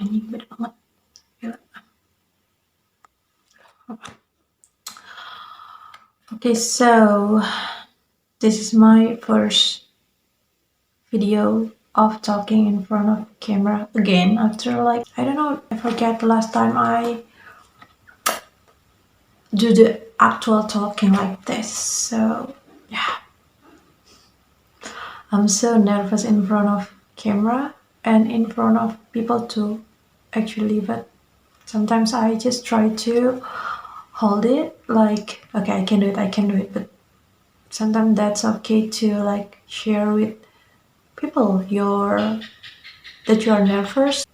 Anjing beda banget. Gila. Okay, so this is my first video of talking in front of camera again after like, I don't know, I forget the last time I do the actual talking like this. So yeah, I'm so nervous in front of camera and in front of people too, actually, but sometimes I just try to hold it like, okay, I can do it, but sometimes that's okay to like share with people that you are nervous.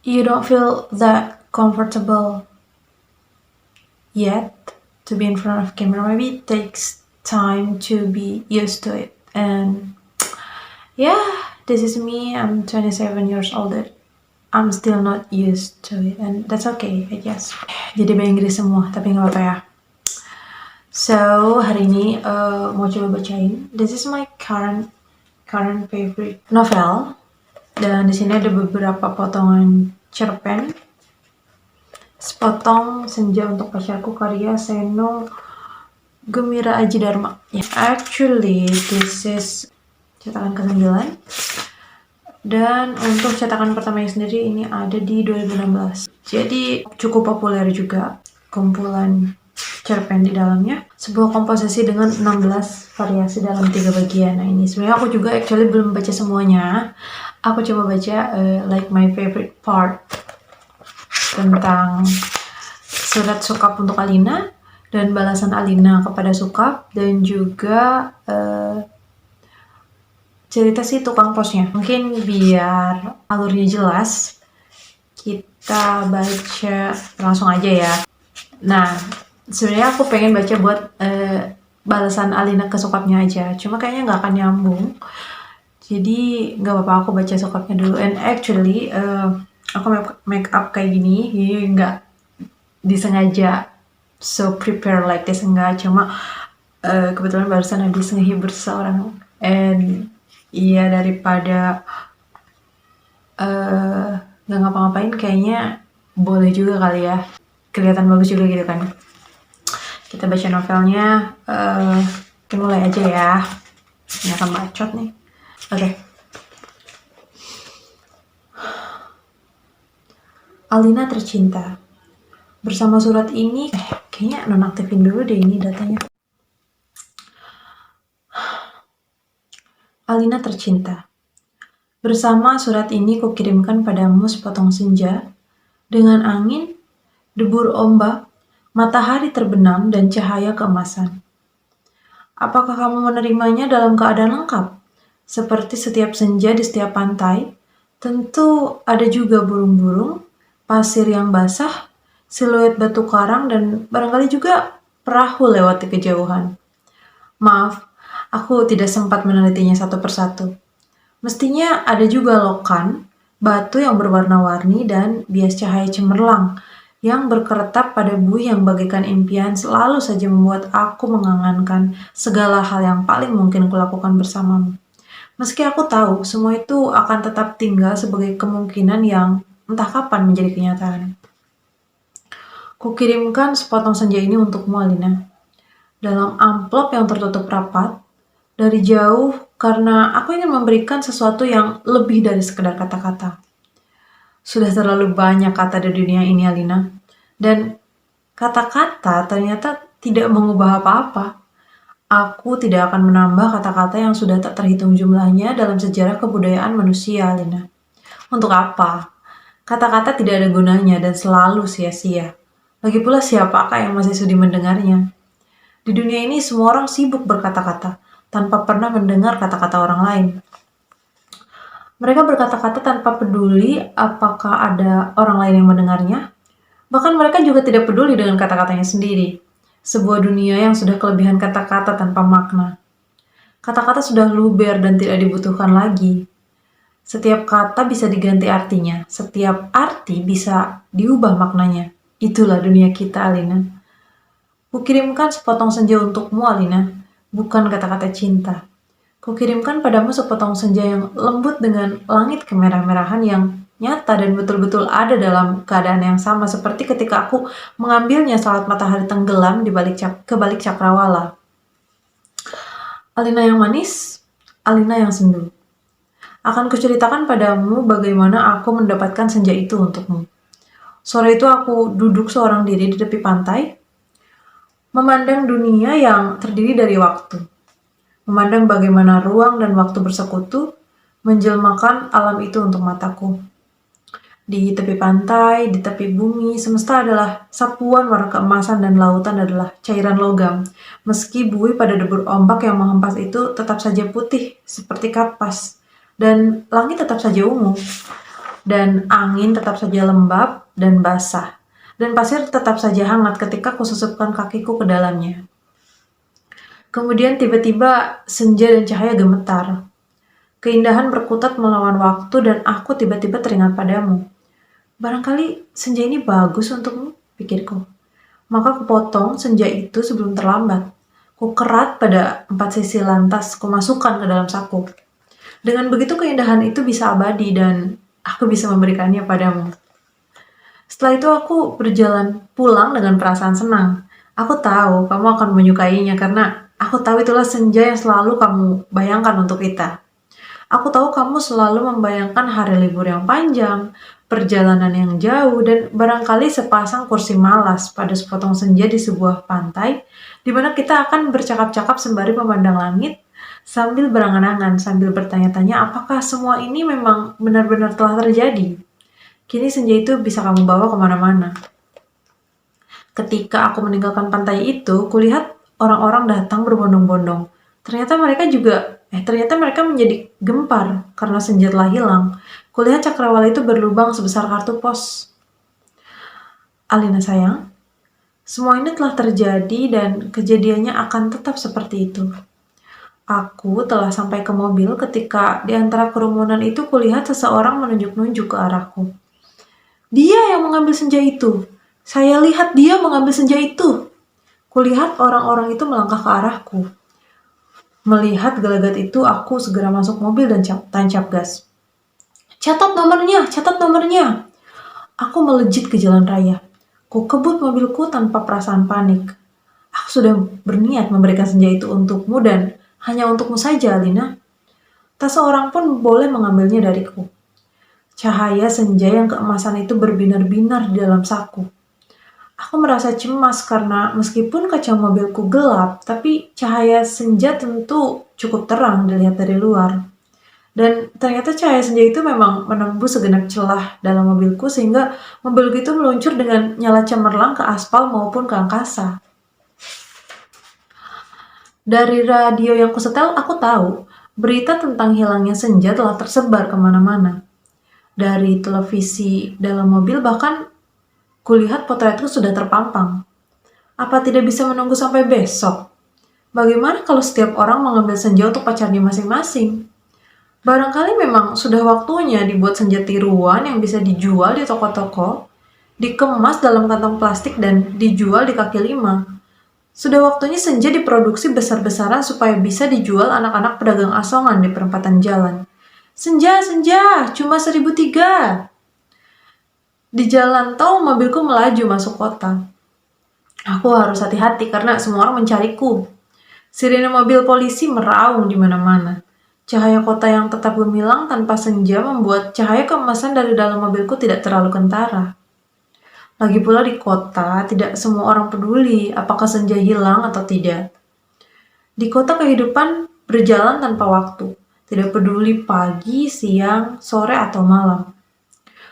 You don't feel that comfortable yet to be in front of camera. Maybe it takes time to be used to it. And yeah, this is me. I'm 27 years old. I'm still not used to it, and that's okay, I guess. Jadi bahasa Inggris semua, tapi nggak apa-apa ya. So hari ini mau coba bacain. This is my current favorite novel. Dan di sini ada beberapa potongan cerpen. Sepotong Senja untuk Pacarku karya Seno Gembira Aji Dharma. Yeah. Actually, this is cetakan ke-9. Dan untuk cetakan pertamanya sendiri ini ada di 2016. Jadi cukup populer juga kumpulan cerpen di dalamnya. Sebuah komposisi dengan 16 variasi dalam 3 bagian. Nah ini sebenarnya aku juga actually belum baca semuanya. Aku coba baca like my favorite part tentang surat Sukap untuk Alina dan balasan Alina kepada Sukap dan juga cerita si tukang posnya. Mungkin biar alurnya jelas, kita baca langsung aja ya. Nah, sebenarnya aku pengen baca buat balasan Alina ke Sukapnya aja. Cuma kayaknya nggak akan nyambung. Jadi nggak apa-apa aku baca Sukapnya dulu. And actually, aku make up kayak gini, jadi nggak disengaja so prepare like this, enggak. Cuma kebetulan barusan habis ngehibur seseorang. And iya, daripada nggak ngapa-ngapain, kayaknya boleh juga kali ya, kelihatan bagus juga gitu kan. Kita baca novelnya, kita mulai aja ya. Ini akan bacot nih. Oke. Alina tercinta. Bersama surat ini, kayaknya nonaktifin dulu deh ini datanya. Alina tercinta. Bersama surat ini kukirimkan padamu sepotong senja, dengan angin, debur ombak, matahari terbenam, dan cahaya keemasan. Apakah kamu menerimanya dalam keadaan lengkap? Seperti setiap senja di setiap pantai, tentu ada juga burung-burung, pasir yang basah, siluet batu karang, dan barangkali juga perahu lewat di kejauhan. Maaf, aku tidak sempat menelitinya satu persatu. Mestinya ada juga lokan, batu yang berwarna-warni dan bias cahaya cemerlang yang berkeretap pada buih yang bagaikan impian selalu saja membuat aku mengangankan segala hal yang paling mungkin kulakukan bersamamu. Meski aku tahu semua itu akan tetap tinggal sebagai kemungkinan yang entah kapan menjadi kenyataan. Kukirimkan sepotong senja ini untukmu, Alina. Dalam amplop yang tertutup rapat, dari jauh karena aku ingin memberikan sesuatu yang lebih dari sekedar kata-kata. Sudah terlalu banyak kata di dunia ini, Alina. Dan kata-kata ternyata tidak mengubah apa-apa. Aku tidak akan menambah kata-kata yang sudah tak terhitung jumlahnya dalam sejarah kebudayaan manusia, Alina. Untuk apa? Kata-kata tidak ada gunanya dan selalu sia-sia. Lagi pula siapakah yang masih sudi mendengarnya? Di dunia ini semua orang sibuk berkata-kata, tanpa pernah mendengar kata-kata orang lain. Mereka berkata-kata tanpa peduli apakah ada orang lain yang mendengarnya. Bahkan mereka juga tidak peduli dengan kata-katanya sendiri. Sebuah dunia yang sudah kelebihan kata-kata tanpa makna. Kata-kata sudah luber dan tidak dibutuhkan lagi. Setiap kata bisa diganti artinya. Setiap arti bisa diubah maknanya. Itulah dunia kita, Alina. Kukirimkan sepotong senja untukmu, Alina. Bukan kata-kata cinta. Kukirimkan padamu sepotong senja yang lembut dengan langit kemerah-merahan yang nyata dan betul-betul ada dalam keadaan yang sama seperti ketika aku mengambilnya saat matahari tenggelam ke balik cakrawala. Alina yang manis, Alina yang sendu. Akan kuceritakan padamu bagaimana aku mendapatkan senja itu untukmu. Sore itu aku duduk seorang diri di tepi pantai, memandang dunia yang terdiri dari waktu. Memandang bagaimana ruang dan waktu bersekutu, menjelmakan alam itu untuk mataku. Di tepi pantai, di tepi bumi, semesta adalah sapuan warna keemasan dan lautan adalah cairan logam. Meski buih pada debur ombak yang menghempas itu tetap saja putih seperti kapas, dan langit tetap saja ungu, dan angin tetap saja lembab dan basah, dan pasir tetap saja hangat ketika kususupkan kakiku ke dalamnya. Kemudian tiba-tiba senja dan cahaya gemetar. Keindahan berkutat melawan waktu dan aku tiba-tiba teringat padamu. Barangkali senja ini bagus untukmu, pikirku. Maka kupotong senja itu sebelum terlambat. Kukerat pada 4 sisi lantas, kumasukkan ke dalam saku. Dengan begitu keindahan itu bisa abadi dan aku bisa memberikannya padamu. Setelah itu aku berjalan pulang dengan perasaan senang. Aku tahu kamu akan menyukainya karena aku tahu itulah senja yang selalu kamu bayangkan untuk kita. Aku tahu kamu selalu membayangkan hari libur yang panjang, perjalanan yang jauh, dan barangkali sepasang kursi malas pada sepotong senja di sebuah pantai, di mana kita akan bercakap-cakap sembari memandang langit, sambil berangan-angan, sambil bertanya-tanya apakah semua ini memang benar-benar telah terjadi. Kini senja itu bisa kamu bawa kemana-mana. Ketika aku meninggalkan pantai itu, kulihat orang-orang datang berbondong-bondong. Ternyata mereka menjadi gempar karena senja telah hilang. Kulihat cakrawala itu berlubang sebesar kartu pos. Alina sayang, semua ini telah terjadi dan kejadiannya akan tetap seperti itu. Aku telah sampai ke mobil ketika di antara kerumunan itu kulihat seseorang menunjuk-nunjuk ke arahku. Dia yang mengambil senja itu. Saya lihat dia mengambil senja itu. Kulihat orang-orang itu melangkah ke arahku. Melihat gelagat itu, aku segera masuk mobil dan tancap gas. Catat nomornya, catat nomornya. Aku melejit ke jalan raya. Ku kebut mobilku tanpa perasaan panik. Aku sudah berniat memberikan senja itu untukmu dan hanya untukmu saja, Alina. Tak seorang pun boleh mengambilnya dariku. Cahaya senja yang keemasan itu berbinar-binar di dalam saku. Aku merasa cemas karena meskipun kaca mobilku gelap, tapi cahaya senja tentu cukup terang dilihat dari luar. Dan ternyata cahaya senja itu memang menembus segenap celah dalam mobilku sehingga mobilku itu meluncur dengan nyala cemerlang ke aspal maupun ke angkasa. Dari radio yang kusetel, aku tahu berita tentang hilangnya senja telah tersebar kemana-mana. Dari televisi dalam mobil bahkan kulihat potretku sudah terpampang. Apa tidak bisa menunggu sampai besok? Bagaimana kalau setiap orang mengambil senja untuk pacarnya masing-masing? Barangkali memang sudah waktunya dibuat senja tiruan yang bisa dijual di toko-toko, dikemas dalam kantong plastik dan dijual di kaki lima. Sudah waktunya senja diproduksi besar-besaran supaya bisa dijual anak-anak pedagang asongan di perempatan jalan. Senja, senja, cuma 1.003. Di jalan tol mobilku melaju masuk kota. Aku harus hati-hati karena semua orang mencariku. Sirene mobil polisi meraung di mana-mana. Cahaya kota yang tetap gemilang tanpa senja membuat cahaya keemasan dari dalam mobilku tidak terlalu kentara. Lagi pula di kota, tidak semua orang peduli apakah senja hilang atau tidak. Di kota kehidupan berjalan tanpa waktu. Tidak peduli pagi, siang, sore, atau malam.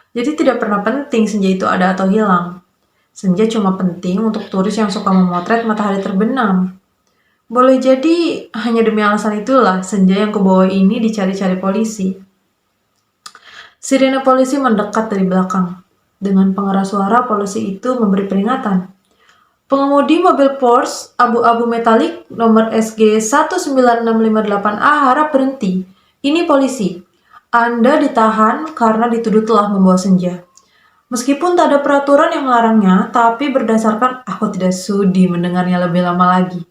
Jadi tidak pernah penting senja itu ada atau hilang. Senja cuma penting untuk turis yang suka memotret matahari terbenam. Boleh jadi hanya demi alasan itulah senja yang kubawa ini dicari-cari polisi. Sirene polisi mendekat dari belakang. Dengan pengeras suara polisi itu memberi peringatan. Pengemudi mobil Porsche abu-abu metalik nomor SG 19658A harap berhenti. Ini polisi. Anda ditahan karena dituduh telah membawa senja. Meskipun tak ada peraturan yang melarangnya, tapi berdasarkan aku tidak sudi mendengarnya lebih lama lagi.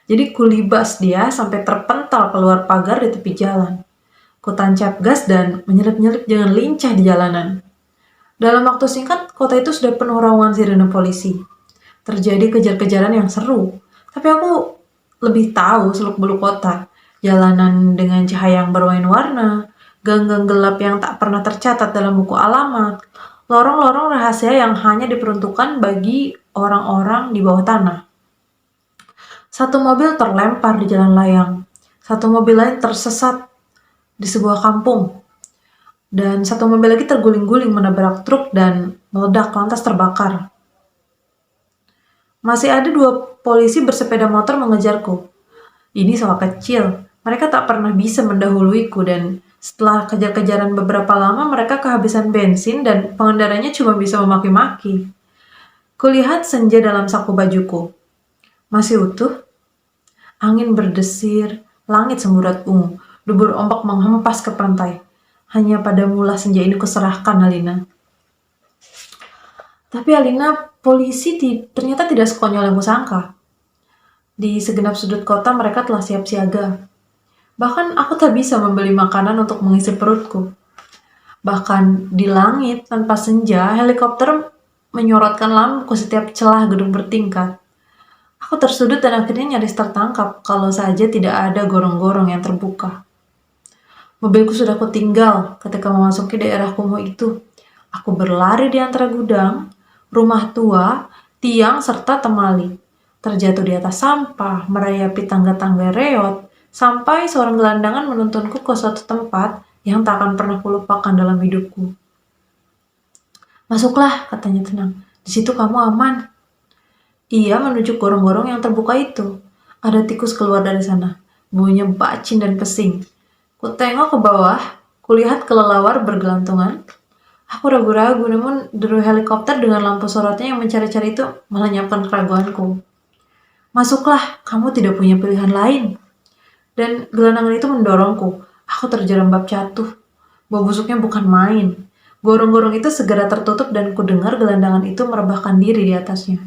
Jadi kulibas dia sampai terpental keluar pagar di tepi jalan. Kutancap gas dan menyelip-nyelip dengan lincah di jalanan. Dalam waktu singkat, kota itu sudah penuh raungan sirene polisi. Terjadi kejar-kejaran yang seru, tapi aku lebih tahu seluk-beluk kota. Jalanan dengan cahaya yang berwarna-warna, gang-gang gelap yang tak pernah tercatat dalam buku alamat, lorong-lorong rahasia yang hanya diperuntukkan bagi orang-orang di bawah tanah. Satu mobil terlempar di jalan layang, satu mobil lain tersesat di sebuah kampung, dan satu mobil lagi terguling-guling menabrak truk dan meledak lantas terbakar. Masih ada 2 polisi bersepeda motor mengejarku. Ini soal kecil, mereka tak pernah bisa mendahuluiku dan setelah kejar-kejaran beberapa lama mereka kehabisan bensin dan pengendaranya cuma bisa memaki-maki. Kulihat senja dalam saku bajuku. Masih utuh. Angin berdesir, langit semburat ungu, debur ombak menghempas ke pantai. Hanya pada mula senja ini kuserahkan Alina. Tapi Alina, polisi ternyata tidak sekonyol yang kusangka. Di segenap sudut kota mereka telah siap siaga. Bahkan aku tak bisa membeli makanan untuk mengisi perutku. Bahkan di langit tanpa senja, helikopter menyorotkan lampu ke setiap celah gedung bertingkat. Aku tersudut dan akhirnya nyaris tertangkap kalau saja tidak ada gorong-gorong yang terbuka. Mobilku sudah kutinggal ketika memasuki daerah kumuh itu. Aku berlari di antara gudang, rumah tua, tiang, serta temali. Terjatuh di atas sampah, merayapi tangga-tangga reot, sampai seorang gelandangan menuntunku ke suatu tempat yang tak akan pernah kulupakan dalam hidupku. Masuklah, katanya tenang. Di situ kamu aman. Ia menunjuk gorong-gorong yang terbuka itu. Ada tikus keluar dari sana. Bunyinya bacin dan pesing. Kutengok ke bawah, kulihat kelelawar bergelantungan. Aku ragu-ragu, namun deru helikopter dengan lampu sorotnya yang mencari-cari itu melenyapkan keraguanku. Masuklah, kamu tidak punya pilihan lain. Dan gelandangan itu mendorongku. Aku terjerembab jatuh. Bau busuknya bukan main. Gorong-gorong itu segera tertutup dan kudengar gelandangan itu merebahkan diri di atasnya.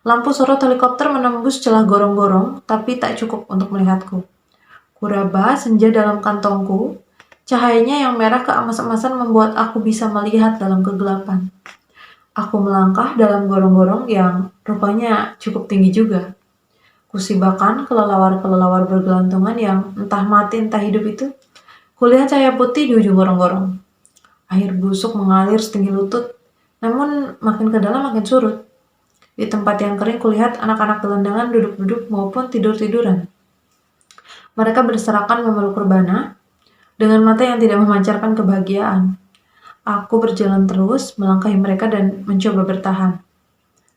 Lampu sorot helikopter menembus celah gorong-gorong, tapi tak cukup untuk melihatku. Kuraba senja dalam kantongku. Cahayanya yang merah keemas-emasan membuat aku bisa melihat dalam kegelapan. Aku melangkah dalam gorong-gorong yang rupanya cukup tinggi juga. Kusibakan kelelawar-kelelawar bergelantungan yang entah mati entah hidup itu. Kulihat cahaya putih di ujung gorong-gorong. Air busuk mengalir setinggi lutut, namun makin ke dalam makin surut. Di tempat yang kering kulihat anak-anak gelandangan duduk-duduk maupun tidur-tiduran. Mereka berserakan memeluk rebana dengan mata yang tidak memancarkan kebahagiaan. Aku berjalan terus melangkahi mereka dan mencoba bertahan.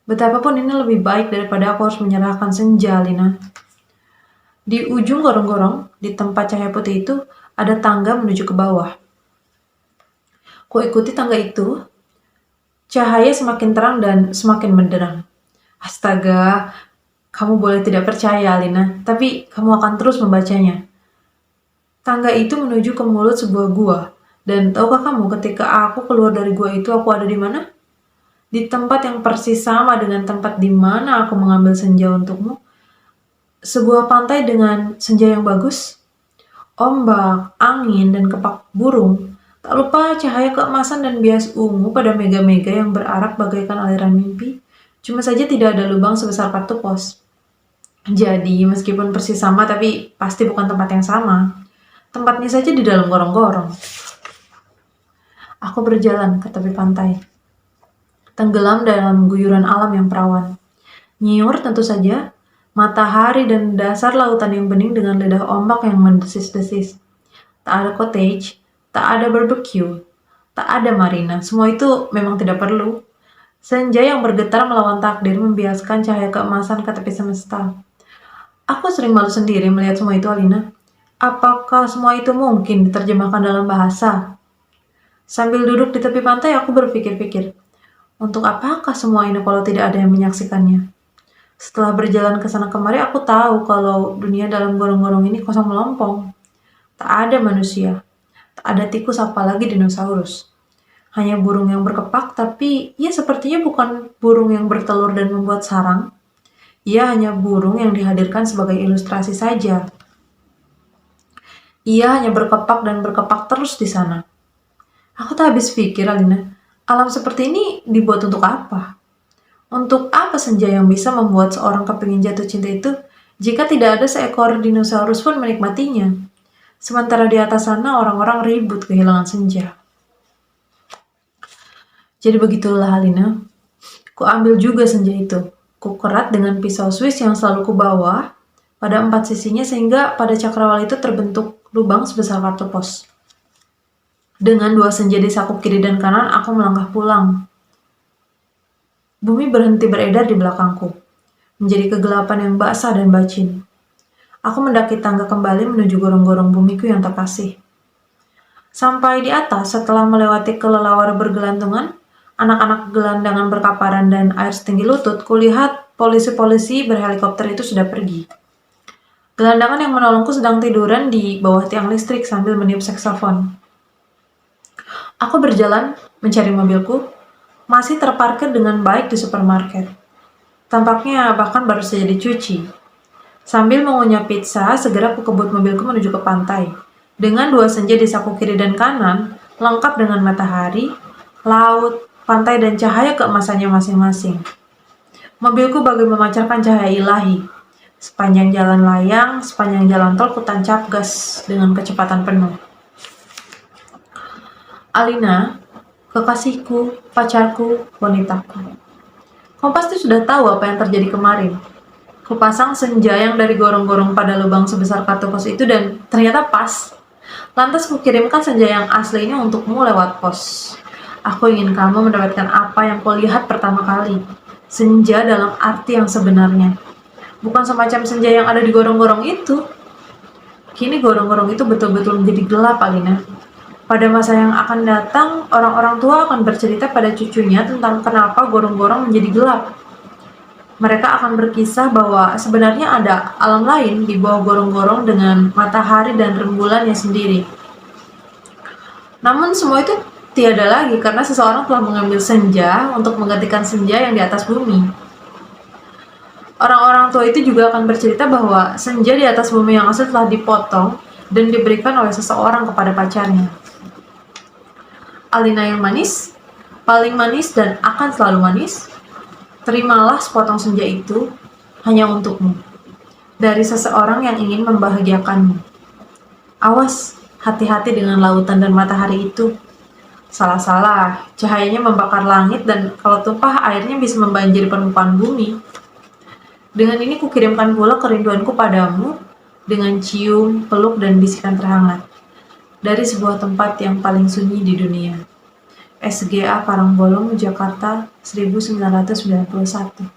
Betapapun ini lebih baik daripada aku harus menyerahkan senja, Lina. Di ujung gorong-gorong, di tempat cahaya putih itu, ada tangga menuju ke bawah. Kuikuti tangga itu, cahaya semakin terang dan semakin menderang. Astaga, kamu boleh tidak percaya, Alina, tapi kamu akan terus membacanya. Tangga itu menuju ke mulut sebuah gua, dan tahukah kamu ketika aku keluar dari gua itu aku ada di mana? Di tempat yang persis sama dengan tempat di mana aku mengambil senja untukmu. Sebuah pantai dengan senja yang bagus, ombak, angin, dan kepak burung. Tak lupa cahaya keemasan dan bias ungu pada mega-mega yang berarak bagaikan aliran mimpi. Cuma saja tidak ada lubang sebesar kartu pos. Jadi, meskipun persis sama, tapi pasti bukan tempat yang sama. Tempatnya saja di dalam gorong-gorong. Aku berjalan ke tepi pantai. Tenggelam dalam guyuran alam yang perawan. Nyiur tentu saja, matahari dan dasar lautan yang bening dengan lidah ombak yang mendesis-desis. Tak ada cottage, tak ada barbecue, tak ada marina. Semua itu memang tidak perlu. Senja yang bergetar melawan takdir membiaskan cahaya keemasan ke tepi semesta. Aku sering malu sendiri melihat semua itu, Alina. Apakah semua itu mungkin diterjemahkan dalam bahasa? Sambil duduk di tepi pantai, aku berpikir-pikir. Untuk apakah semua ini kalau tidak ada yang menyaksikannya? Setelah berjalan ke sana kemari, aku tahu kalau dunia dalam gorong-gorong ini kosong melompong. Tak ada manusia, tak ada tikus apalagi dinosaurus. Hanya burung yang berkepak, tapi ia sepertinya bukan burung yang bertelur dan membuat sarang. Ia hanya burung yang dihadirkan sebagai ilustrasi saja. Ia hanya berkepak dan berkepak terus di sana. Aku tak habis pikir, Alina. Alam seperti ini dibuat untuk apa? Untuk apa senja yang bisa membuat seorang kepingin jatuh cinta itu jika tidak ada seekor dinosaurus pun menikmatinya? Sementara di atas sana orang-orang ribut kehilangan senja. Jadi begitulah Alina. Ku ambil juga senja itu. Ku kerat dengan pisau Swiss yang selalu ku bawa pada 4 sisinya sehingga pada cakrawala itu terbentuk lubang sebesar kartu pos. Dengan 2 senja di saku kiri dan kanan, aku melangkah pulang. Bumi berhenti beredar di belakangku, menjadi kegelapan yang basah dan bacin. Aku mendaki tangga kembali menuju gorong-gorong bumiku yang terkasih. Sampai di atas, setelah melewati kelelawar bergelantungan, anak-anak gelandangan berkaparan dan air setinggi lutut, kulihat polisi-polisi berhelikopter itu sudah pergi. Gelandangan yang menolongku sedang tiduran di bawah tiang listrik sambil meniup saksofon. Aku berjalan mencari mobilku, masih terparkir dengan baik di supermarket. Tampaknya bahkan baru saja dicuci. Sambil mengunyah pizza, segera aku kebut mobilku menuju ke pantai. Dengan 2 senja di saku kiri dan kanan, lengkap dengan matahari, laut, pantai, dan cahaya keemasannya masing-masing. Mobilku bagai memancarkan cahaya ilahi. Sepanjang jalan layang, sepanjang jalan tol ku tancap gas dengan kecepatan penuh. Alina, kekasihku, pacarku, wanitaku. Kau pasti sudah tahu apa yang terjadi kemarin. Kupasang senja yang dari gorong-gorong pada lubang sebesar kartu pos itu dan ternyata pas. Lantas kukirimkan senja yang asli ini untukmu lewat pos. Aku ingin kamu mendapatkan apa yang kau lihat pertama kali. Senja dalam arti yang sebenarnya. Bukan semacam senja yang ada di gorong-gorong itu. Kini gorong-gorong itu betul-betul menjadi gelap, Alina. Pada masa yang akan datang, orang-orang tua akan bercerita pada cucunya tentang kenapa gorong-gorong menjadi gelap. Mereka akan berkisah bahwa sebenarnya ada alam lain di bawah gorong-gorong dengan matahari dan rembulannya sendiri. Namun semua itu tiada lagi karena seseorang telah mengambil senja untuk menggantikan senja yang di atas bumi. Orang-orang tua itu juga akan bercerita bahwa senja di atas bumi yang asli telah dipotong dan diberikan oleh seseorang kepada pacarnya. Alina yang manis, paling manis dan akan selalu manis, terimalah sepotong senja itu hanya untukmu, dari seseorang yang ingin membahagiakanmu. Awas, hati-hati dengan lautan dan matahari itu. Salah-salah, cahayanya membakar langit dan kalau tumpah airnya bisa membanjiri permukaan bumi. Dengan ini kukirimkan pula kerinduanku padamu dengan cium, peluk, dan bisikan terhangat dari sebuah tempat yang paling sunyi di dunia. SGA Parangbolong, Jakarta, 1991.